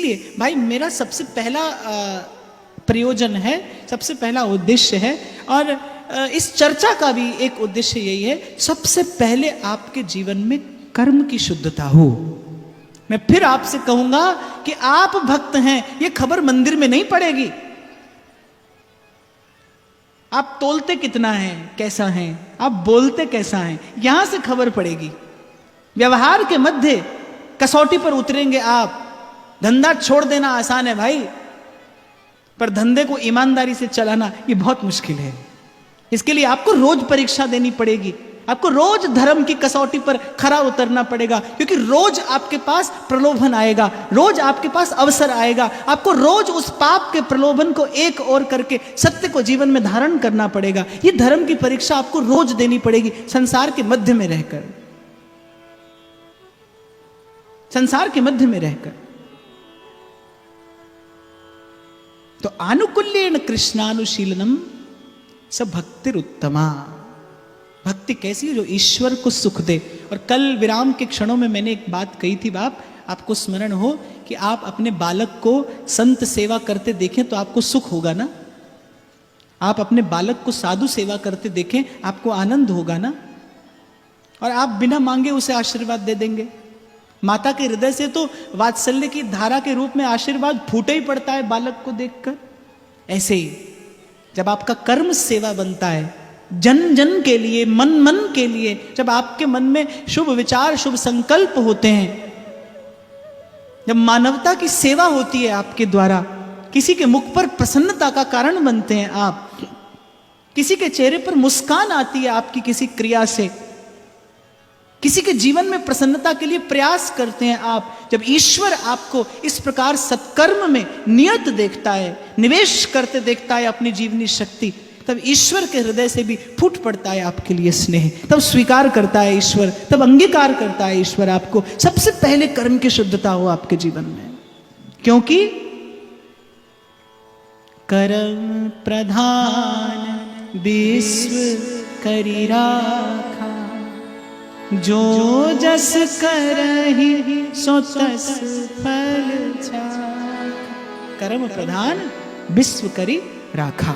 इसीलिए भाई मेरा सबसे पहला प्रयोजन है, सबसे पहला उद्देश्य है, और इस चर्चा का भी एक उद्देश्य यही है, सबसे पहले आपके जीवन में कर्म की शुद्धता हो। मैं फिर आपसे कहूंगा कि आप भक्त हैं, यह खबर मंदिर में नहीं पड़ेगी। आप तोलते कितना है, कैसा है, आप बोलते कैसा है, यहां से खबर पड़ेगी। व्यवहार के मध्य कसौटी पर उतरेंगे आप। धंधा छोड़ देना आसान है भाई, पर धंधे को ईमानदारी से चलाना ये बहुत मुश्किल है। इसके लिए आपको रोज परीक्षा देनी पड़ेगी, आपको रोज धर्म की कसौटी पर खरा उतरना पड़ेगा, क्योंकि रोज आपके पास प्रलोभन आएगा, रोज आपके पास अवसर आएगा। आपको रोज उस पाप के प्रलोभन को एक ओर करके सत्य को जीवन में धारण करना पड़ेगा। ये धर्म की परीक्षा आपको रोज देनी पड़ेगी, संसार के मध्य में रहकर, संसार के मध्य में रहकर। तो आनुकूल्येन कृष्णानुशीलनम स भक्तिरुत्तमा। भक्ति कैसी है? जो ईश्वर को सुख दे। और कल विराम के क्षणों में मैंने एक बात कही थी बाप, आपको स्मरण हो कि आप अपने बालक को संत सेवा करते देखें तो आपको सुख होगा ना। आप अपने बालक को साधु सेवा करते देखें, आपको आनंद होगा ना। और आप बिना मांगे उसे आशीर्वाद दे देंगे। माता के हृदय से तो वात्सल्य की धारा के रूप में आशीर्वाद फूटे ही पड़ता है बालक को देखकर। ऐसे ही जब आपका कर्म सेवा बनता है, जन जन के लिए, मन मन के लिए, जब आपके मन में शुभ विचार, शुभ संकल्प होते हैं, जब मानवता की सेवा होती है आपके द्वारा, किसी के मुख पर प्रसन्नता का कारण बनते हैं आप, किसी के चेहरे पर मुस्कान आती है आपकी किसी क्रिया से, किसी के जीवन में प्रसन्नता के लिए प्रयास करते हैं आप, जब ईश्वर आपको इस प्रकार सत्कर्म में नियत देखता है, निवेश करते देखता है अपनी जीवनी शक्ति, तब ईश्वर के हृदय से भी फूट पड़ता है आपके लिए स्नेह। तब स्वीकार करता है ईश्वर, तब अंगीकार करता है ईश्वर आपको। सबसे पहले कर्म की शुद्धता हो आपके जीवन में, क्योंकि कर्म प्रधान विश्व करी राखा, जो जस करहि सो तस फल चाखा। कर्म प्रधान विश्व करी राखा।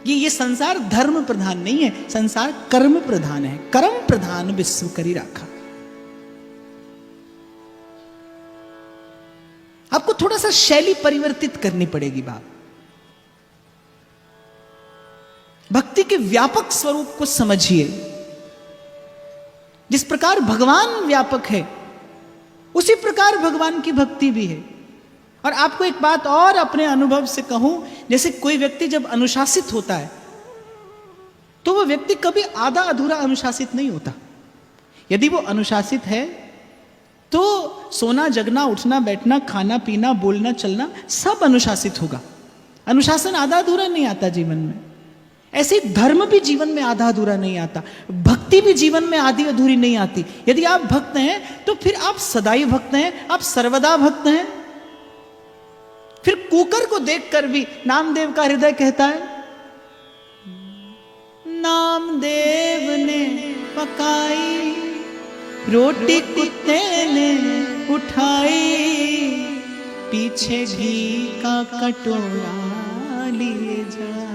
ये संसार धर्म प्रधान नहीं है, संसार कर्म प्रधान है। कर्म प्रधान विश्व करी राखा। आपको थोड़ा सा शैली परिवर्तित करनी पड़ेगी बाप। भक्ति के व्यापक स्वरूप को समझिए। जिस प्रकार भगवान व्यापक है, उसी प्रकार भगवान की भक्ति भी है। और आपको एक बात और अपने अनुभव से कहूं, जैसे कोई व्यक्ति जब अनुशासित होता है तो वह व्यक्ति कभी आधा अधूरा अनुशासित नहीं होता। यदि वो अनुशासित है तो सोना जगना, उठना बैठना, खाना पीना, बोलना चलना सब अनुशासित होगा। अनुशासन आधा अधूरा नहीं आता जीवन में। ऐसे ही धर्म भी जीवन में आधा अधूरा नहीं आता, भक्ति भी जीवन में आधी अधूरी नहीं आती। यदि आप भक्त हैं तो फिर आप सदाई भक्त हैं, आप सर्वदा भक्त हैं। फिर कुकर को देखकर भी नामदेव का हृदय कहता है, नामदेव ने पकाई रोटी कुत्ते ने उठाई, पीछे घी का कटोरा लिए जा।